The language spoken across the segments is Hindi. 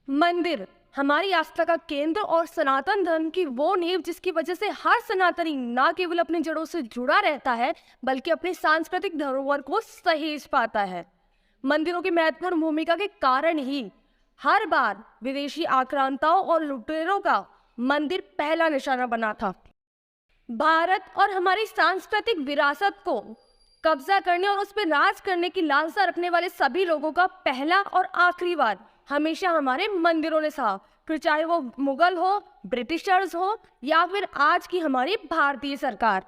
मंदिर हमारी आस्था का केंद्र और सनातन धर्म की वो नींव जिसकी वजह से हर सनातनी न केवल अपनी जड़ों से जुड़ा रहता है बल्कि अपनी सांस्कृतिक धरोहर को सहेज पाता है। मंदिरों की महत्वपूर्ण भूमिका के कारण ही हर बार विदेशी आक्रांताओं और लुटेरों का मंदिर पहला निशाना बना था। भारत और हमारी सांस्कृतिक विरासत को कब्जा करने और उस पर राज करने की लालसा रखने वाले सभी लोगों का पहला और आखिरी वार हमेशा हमारे मंदिरों ने सहा, फिर चाहे वो मुगल हो, ब्रिटिशर्स हो या फिर आज की हमारी भारतीय सरकार।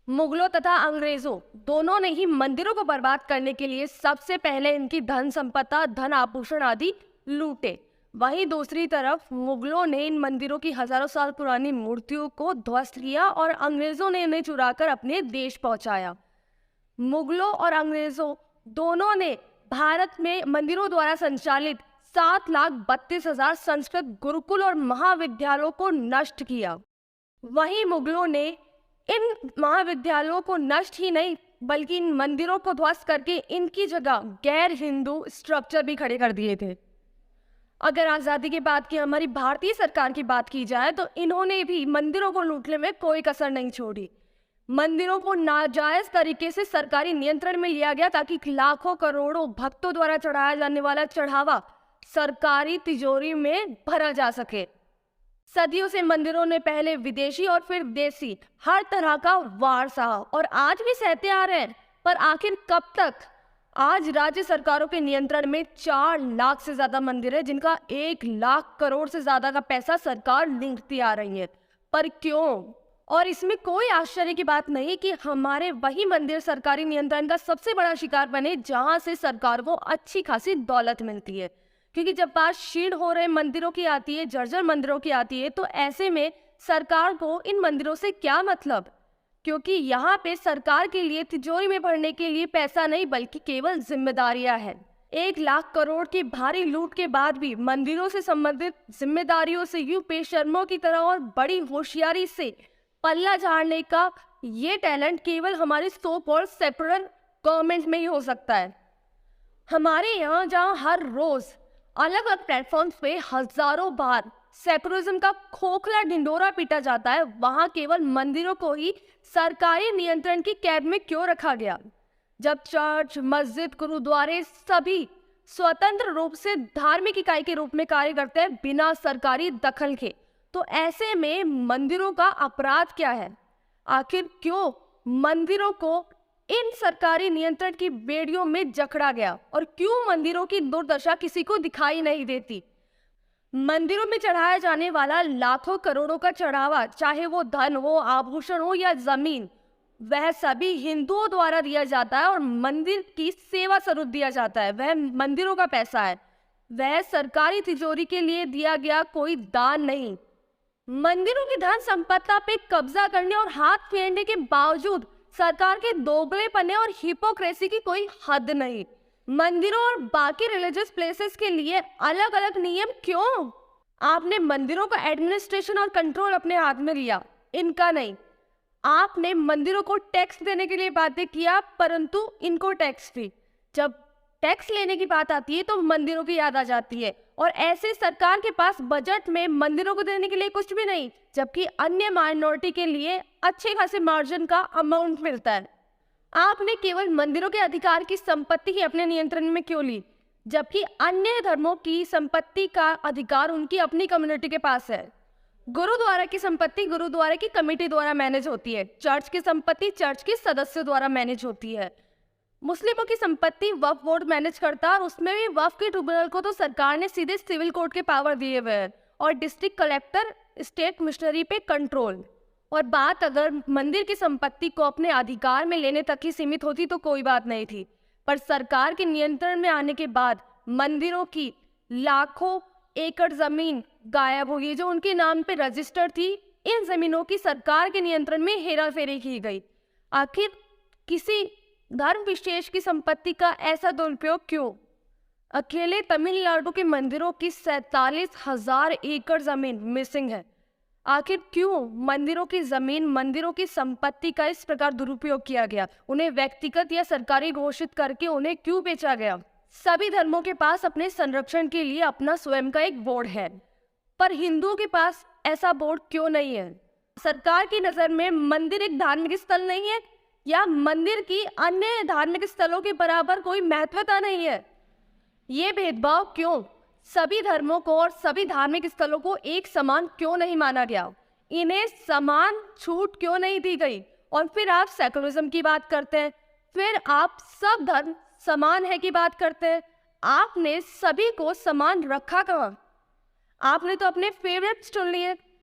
मुगलों तथा अंग्रेजों दोनों ने ही मंदिरों को बर्बाद करने के लिए सबसे पहले इनकी धन संपदा, धन आभूषण आदि लूटे। वहीं दूसरी तरफ मुगलों ने इन मंदिरों की हजारों साल पुरानी मूर्तियों को ध्वस्त किया और अंग्रेजों ने इन्हें चुराकर अपने देश पहुंचाया। मुगलों और अंग्रेजों दोनों ने भारत में मंदिरों द्वारा संचालित 7,32,000 संस्कृत गुरुकुल और महाविद्यालयों को नष्ट किया। वहीं मुगलों ने इन महाविद्यालयों को नष्ट ही नहीं बल्कि इन मंदिरों को ध्वस्त करके इनकी जगह गैर हिंदू स्ट्रक्चर भी खड़े कर दिए थे। अगर आजादी के बाद की हमारी भारतीय सरकार की बात की जाए तो इन्होंने भी मंदिरों को लूटने में कोई कसर नहीं छोड़ी। मंदिरों को नाजायज तरीके से सरकारी नियंत्रण में लिया गया ताकि लाखों करोड़ों भक्तों द्वारा चढ़ाया जाने वाला चढ़ावा सरकारी तिजोरी में भरा जा सके। सदियों से मंदिरों ने पहले विदेशी और फिर देसी हर तरह का वार सहा और आज भी सहते आ रहे हैं, पर आखिर कब तक? आज राज्य सरकारों के नियंत्रण में 4 लाख से ज्यादा मंदिर है जिनका 1 लाख करोड़ से ज्यादा का पैसा सरकार लूटती आ रही है। पर क्यों? और इसमें कोई आश्चर्य की बात नहीं कि हमारे वही मंदिर सरकारी नियंत्रण का सबसे बड़ा शिकार बने जहां से सरकार को अच्छी खासी दौलत मिलती है। क्योंकि जब बात क्षीण हो रहे मंदिरों की आती है, जर्जर मंदिरों की आती है, तो ऐसे में सरकार को इन मंदिरों से क्या मतलब? क्योंकि यहाँ पे सरकार के लिए तिजोरी में भरने के लिए पैसा नहीं बल्कि केवल जिम्मेदारियां हैं। 1 लाख करोड़ की भारी लूट के बाद भी मंदिरों से संबंधित जिम्मेदारियों से यूं बेशर्मों की तरह और बड़ी होशियारी से पल्ला झाड़ने का ये टैलेंट केवल हमारी सो कॉल्ड सेकुलर गवर्नमेंट में ही हो सकता है। हमारे यहाँ जहाँ हर रोज अलग अलग प्लेटफॉर्म्स पे हजारों बार सेकुलरिज्म का खोखला ढिंडोरा पीटा जाता है, वहां केवल मंदिरों को ही सरकारी नियंत्रण की कैद में क्यों रखा गया? जब चर्च, मस्जिद, गुरुद्वारे सभी स्वतंत्र रूप से धार्मिक इकाई के रूप में कार्य करते हैं बिना सरकारी दखल के, तो ऐसे में मंदिरों का अपराध क्या है? आखिर क्यों मंदिरों को इन सरकारी नियंत्रण की बेड़ियों में जकड़ा गया और क्यों मंदिरों की दुर्दशा किसी को दिखाई नहीं देती? मंदिरों में चढ़ाया जाने वाला लाखों करोड़ों का चढ़ावा, चाहे वो धन हो, आभूषण हो या जमीन, वह सभी हिंदुओं द्वारा दिया जाता है और मंदिर की सेवा स्वरूप दिया जाता है। वह मंदिरों का पैसा है, वह सरकारी तिजोरी के लिए दिया गया कोई दान नहीं। मंदिरों की धन संपदा पे कब्जा करने और हाथ फेरने के बावजूद सरकार के दोगलेपने और हिपोक्रेसी की कोई हद नहीं। मंदिरों और बाकी रिलीजियस प्लेसेस के लिए अलग अलग नियम क्यों? आपने मंदिरों का एडमिनिस्ट्रेशन और कंट्रोल अपने हाथ में लिया, इनका नहीं। आपने मंदिरों को टैक्स देने के लिए बातें किया, परंतु इनको टैक्स फ्री। जब टैक्स लेने की बात आती है तो मंदिरों की याद आ जाती है और ऐसे सरकार के पास बजट में मंदिरों को देने के लिए कुछ भी नहीं, जबकि अन्य माइनॉरिटी के लिए अच्छे खासे मार्जिन का अमाउंट मिलता है। आपने केवल मंदिरों के अधिकार की संपत्ति ही अपने नियंत्रण में क्यों ली, जबकि अन्य धर्मों की संपत्ति का अधिकार उनकी अपनी कम्युनिटी के पास है? गुरुद्वारा की संपत्ति गुरुद्वारा की कमेटी द्वारा मैनेज होती है, चर्च की संपत्ति चर्च के सदस्यों द्वारा मैनेज होती है। मुस्लिमों की संपत्ति वक्फ बोर्ड मैनेज करता है और उसमें भी वक्फ के ट्रिब्यूनल को तो सरकार ने सीधे सिविल कोर्ट के पावर दिए हुए हैं और डिस्ट्रिक्ट कलेक्टर, स्टेट मिशनरी पे कंट्रोल। और बात अगर मंदिर की संपत्ति को अपने अधिकार में लेने तक ही सीमित होती तो कोई बात नहीं थी, पर सरकार के नियंत्रण में आने के बाद मंदिरों की लाखों एकड़ जमीन गायब हो गई जो उनके नाम पे रजिस्टर थी। इन जमीनों की सरकार के नियंत्रण में हेराफेरी की गई। आखिर किसी धर्म विशेष की संपत्ति का ऐसा दुरुपयोग क्यों? अकेले तमिलनाडु के मंदिरों की 47,000 एकड़ जमीन मिसिंग है। आखिर क्यों मंदिरों की जमीन, मंदिरों की संपत्ति का इस प्रकार दुरुपयोग किया गया? उन्हें व्यक्तिगत या सरकारी घोषित करके उन्हें क्यों बेचा गया? सभी धर्मों के पास अपने संरक्षण के लिए अपना स्वयं का एक बोर्ड है, पर हिंदुओं के पास ऐसा बोर्ड क्यों नहीं है? सरकार की नजर में मंदिर एक धार्मिक स्थल नहीं है, या मंदिर की अन्य धार्मिक स्थलों के बराबर कोई महत्वता नहीं है? ये भेदभाव क्यों? सभी धर्मों को और सभी धार्मिक स्थलों को एक समान क्यों नहीं माना गया? इन्हें समान छूट क्यों नहीं दी गई? और फिर आप सेकुलरिज्म की बात करते हैं, फिर आप सब धर्म समान है की बात करते हैं। आपने सभी को समान रखा कहाँ? आपने तो अपने फेवरेट्स चुन लिए।